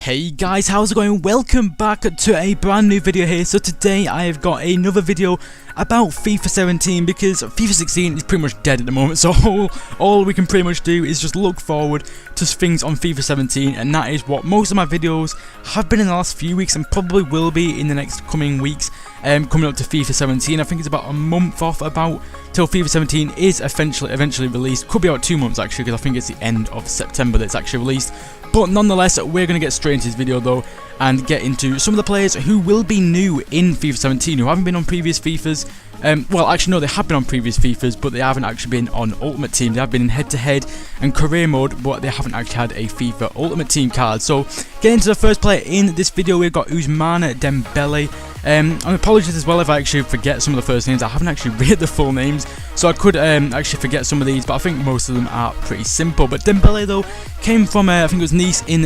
Hey guys, how's it going? Welcome back to a brand new video here. So today I have got another video about FIFA 17 because FIFA 16 is pretty much dead at the moment. So all we can pretty much do is just look forward to things on FIFA 17, and that is what most of my videos have been in the last few weeks and probably will be in the next coming weeks. Coming up to FIFA 17, I think it's about a month off about till FIFA 17 is eventually released. Could be about 2 months actually, because I think it's the end of September that it's actually released. But nonetheless, we're going to get straight into this video though and get into some of the players who will be new in FIFA 17, who haven't been on previous FIFAs. Well, actually no, they have been on previous FIFAs, but they haven't actually been on Ultimate Team. They have been in head-to-head and career mode, but they haven't actually had a FIFA Ultimate Team card. So, getting into the first player in this video, we've got DEMBELE. And apologies as well if I actually forget some of the first names. I haven't actually read the full names, so I could actually forget some of these, but I think most of them are pretty simple. But Dembele though came from I think it was Nice in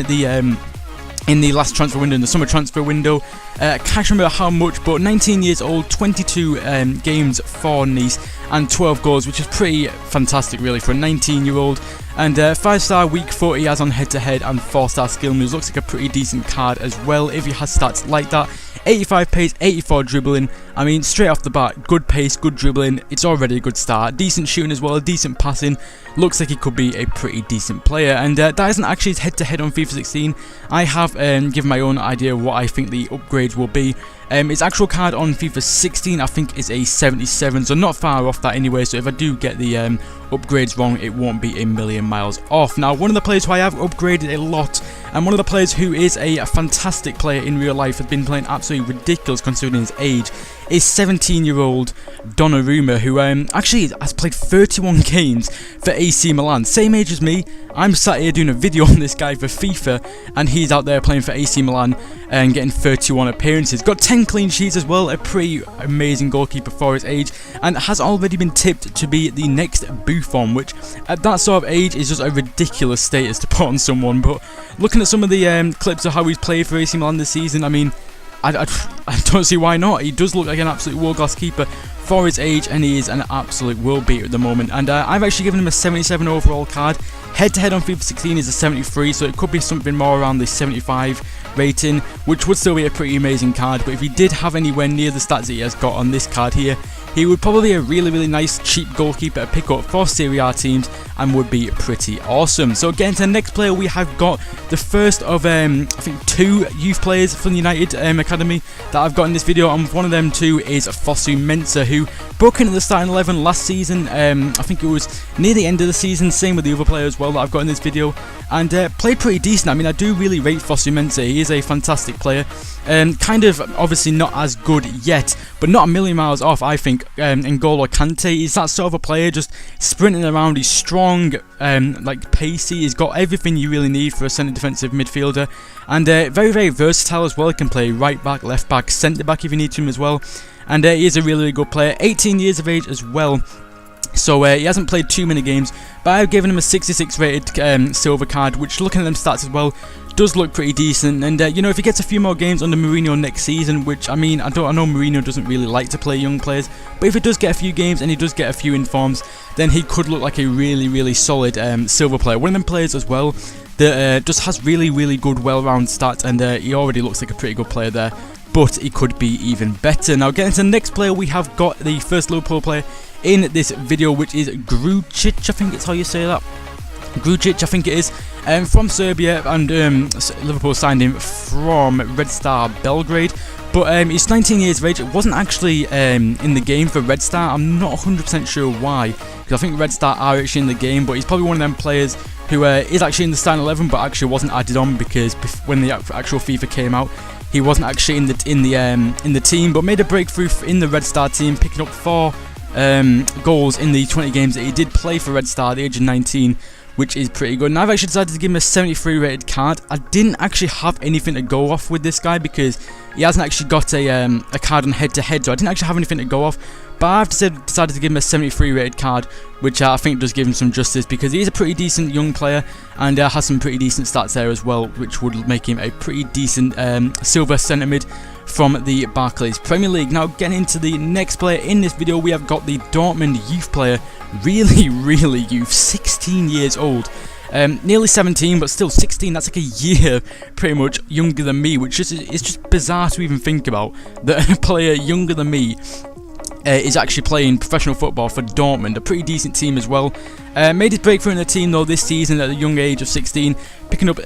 the last transfer window, in the summer transfer window. I can't remember how much, but 19 years old, 22 games for Nice and 12 goals, which is pretty fantastic really for a 19-year-old. And 5-star weak foot he has on head-to-head and 4-star skill moves. Looks like a pretty decent card as well if he has stats like that. 85 pace, 84 dribbling. I mean, straight off the bat, good pace, good dribbling. It's already a good start. Decent shooting as well, decent passing. Looks like he could be a pretty decent player. And that isn't actually his head-to-head on FIFA 16. I have given my own idea of what I think the upgrades will be. His actual card on FIFA 16 I think is a 77, so not far off that anyway. So if I do get the upgrades wrong, it won't be a million miles off. Now, one of the players who I have upgraded a lot, and one of the players who is a fantastic player in real life, has been playing absolutely ridiculous considering his age, is 17-year-old Donnarumma, who actually has played 31 games for AC Milan. Same age as me. I'm sat here doing a video on this guy for FIFA, and he's out there playing for AC Milan and getting 31 appearances. Got 10 clean sheets as well, a pretty amazing goalkeeper for his age, and has already been tipped to be the next Buffon, which at that sort of age is just a ridiculous status to put on someone. But looking at some of the clips of how he's played for AC Milan this season, I mean, I don't see why not. He does look like an absolute world-class keeper for his age, and he is an absolute world beater at the moment. And I've actually given him a 77 overall card. Head-to-head on FIFA 16 is a 73, so it could be something more around the 75 rating, which would still be a pretty amazing card. But if he did have anywhere near the stats that he has got on this card here, he would probably be a really nice cheap goalkeeper to pick up for Serie A teams and would be pretty awesome. So getting to the next player, we have got the first of I think 2 youth players from the United Academy that I've got in this video, and one of them too is Fosu Mensah, who broke into the starting 11 last season. I think it was near the end of the season, same with the other player as well that I've got in this video, and played pretty decent. I mean, I do really rate Fosu Mensah. He is a fantastic player. Kind of obviously not as good yet, but not a million miles off, I think. N'Golo Kante, he's that sort of a player, just sprinting around. He's strong, like pacey. He's got everything you really need for a centre defensive midfielder, and very versatile as well. He can play right back, left back, centre back if you need to him as well. And he is a really good player. 18 years of age as well. So he hasn't played too many games, but I've given him a 66 rated silver card, which, looking at them stats as well, does look pretty decent. And you know, if he gets a few more games under Mourinho next season, which I mean, I know Mourinho doesn't really like to play young players, but if he does get a few games and he does get a few informs, then he could look like a really solid silver player. One of them players as well that just has really good well-rounded stats, and he already looks like a pretty good player there, but he could be even better. Now, getting to the next player, we have got the first Liverpool player in this video, which is Grujic, I think it's how you say that. Grujic, I think it is, from Serbia, and Liverpool signed him from Red Star Belgrade. But he's 19 years of age. It wasn't actually in the game for Red Star. I'm not 100% sure why, because I think Red Star are actually in the game, but he's probably one of them players who is actually in the starting 11, but actually wasn't added on because when the actual FIFA came out, he wasn't actually in the team, but made a breakthrough in the Red Star team, picking up 4 goals in the 20 games that he did play for Red Star at the age of 19, which is pretty good. And I've actually decided to give him a 73 rated card. I didn't actually have anything to go off with this guy because he hasn't actually got a card on head-to-head, so I didn't actually have anything to go off. But I've decided to give him a 73 rated card, which I think does give him some justice because he is a pretty decent young player and has some pretty decent stats there as well, which would make him a pretty decent silver centre mid from the Barclays Premier League. Now, getting into the next player in this video, we have got the Dortmund youth player, really youth, 16 years old, Nearly 17, but still 16. That's like a year pretty much younger than me, which is it's just bizarre to even think about, that a player younger than me is actually playing professional football for Dortmund, a pretty decent team as well. Made his breakthrough in the team though this season at a young age of 16, picking up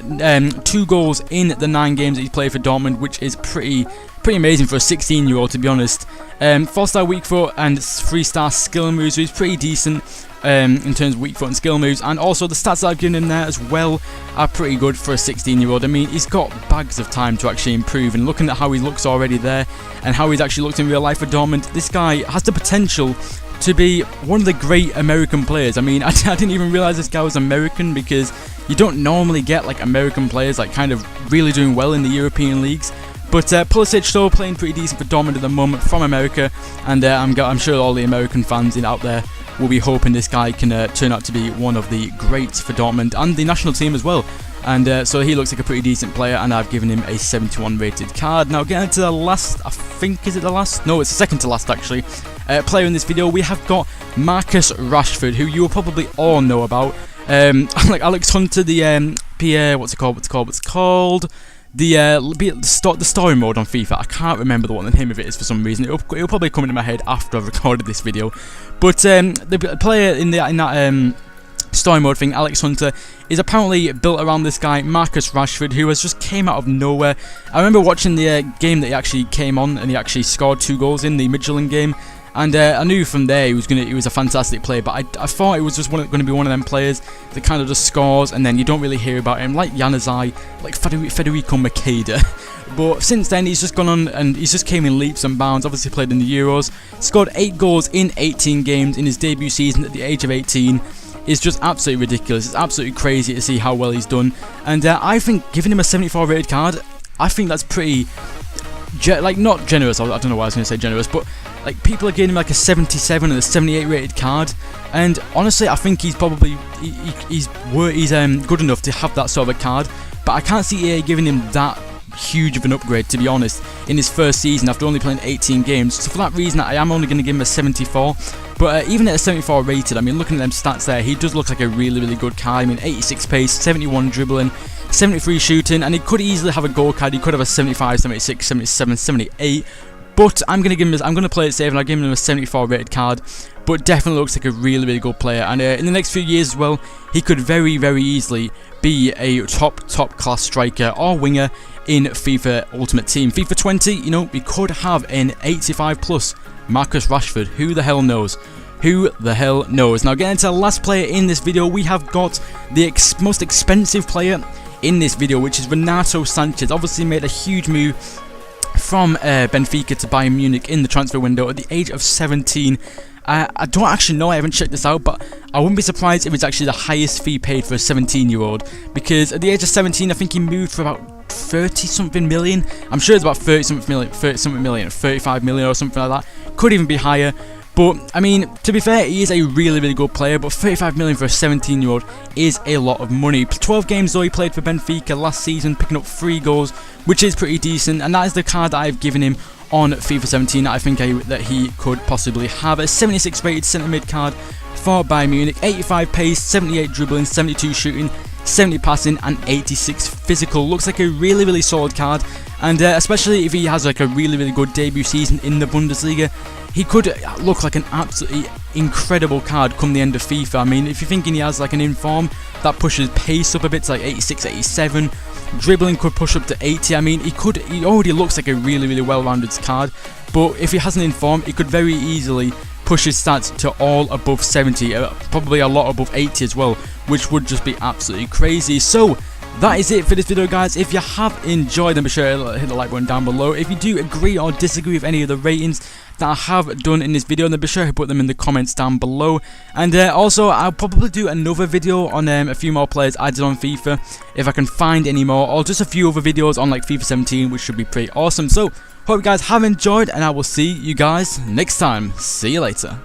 2 goals in the 9 games that he's played for Dortmund, which is pretty amazing for a 16-year-old, to be honest. 4-star weak foot and 3-star skill moves, so he's pretty decent in terms of weak foot and skill moves, and also the stats that I've given him there as well are pretty good for a 16-year-old. I mean, he's got bags of time to actually improve, and looking at how he looks already there and how he's actually looked in real life for Dortmund, this guy has the potential to be one of the great American players. I mean, I didn't even realize this guy was American, because you don't normally get like American players like kind of really doing well in the European leagues. But Pulisic still playing pretty decent for Dortmund at the moment from America, and I'm sure all the American fans out there will be hoping this guy can turn out to be one of the greats for Dortmund and the national team as well. And so he looks like a pretty decent player, and I've given him a 71 rated card. Now getting to the last, I think, is it the last? No, it's the second to last actually. Player in this video, we have got Marcus Rashford, who you will probably all know about. Like Alex Hunter, the what's it called? The story mode on FIFA. I can't remember the name of it is for some reason. It'll probably come into my head after I've recorded this video. But the player in that story mode thing, Alex Hunter, is apparently built around this guy Marcus Rashford, who has just came out of nowhere. I remember watching the game that he actually came on, and he actually scored 2 goals in the Midtjylland game. And I knew from there he was a fantastic player, but I thought it was just going to be one of them players that kind of just scores and then you don't really hear about him, like Januzaj, like Federico Makeda. But since then he's just gone on and he's just came in leaps and bounds. Obviously played in the Euros, scored 8 goals in 18 games in his debut season at the age of 18. It's just absolutely ridiculous. It's absolutely crazy to see how well he's done. And I think giving him a 74 rated card, I think that's pretty, like, not generous. I don't know why I was going to say generous, but like people are giving him like a 77 and a 78 rated card, and honestly I think he's probably he's good enough to have that sort of a card, but I can't see EA giving him that huge of an upgrade, to be honest, in his first season after only playing 18 games. So for that reason I am only going to give him a 74. But even at a 74 rated, I mean, looking at them stats there, he does look like a really good card. I mean, 86 pace, 71 dribbling, 73 shooting, and he could easily have a goal card. He could have a 75, 76, 77, 78. But I'm going to play it safe, and I'll give him a 74 rated card. But definitely looks like a really good player. And in the next few years as well, he could very easily be a top class striker or winger in FIFA Ultimate Team. FIFA 20, you know, we could have an 85 plus Marcus Rashford. Who the hell knows? Who the hell knows? Now getting to the last player in this video, we have got the most expensive player in this video, which is Renato Sanchez. Obviously made a huge move from Benfica to Bayern Munich in the transfer window at the age of 17. I don't actually know, I haven't checked this out, but I wouldn't be surprised if it's actually the highest fee paid for a 17-year-old, because at the age of 17 I think he moved for about 30-something million. I'm sure it's about 30-something million, 35 million or something like that. Could even be higher. But, I mean, to be fair, he is a really good player, but 35 million for a 17-year-old is a lot of money. 12 games though he played for Benfica last season, picking up 3 goals, which is pretty decent, and that is the card that I've given him on FIFA 17 that I think that he could possibly have. A 76 rated centre mid card for Bayern Munich, 85 pace, 78 dribbling, 72 shooting, 70 passing and 86 physical. Looks like a really solid card, and especially if he has like a really good debut season in the Bundesliga, he could look like an absolutely incredible card come the end of FIFA. I mean, if you're thinking he has like an inform that pushes pace up a bit to like 86, 87, dribbling could push up to 80. I mean, he already looks like a really well-rounded card, but if he has an inform, he could very easily push his stats to all above 70, probably a lot above 80 as well, which would just be absolutely crazy. So that is it for this video, guys. If you have enjoyed, then be sure to hit the like button down below. If you do agree or disagree with any of the ratings that I have done in this video, then be sure to put them in the comments down below. And also, I'll probably do another video on a few more players I did on FIFA, if I can find any more, or just a few other videos on like FIFA 17, which should be pretty awesome. So, hope you guys have enjoyed, and I will see you guys next time. See you later.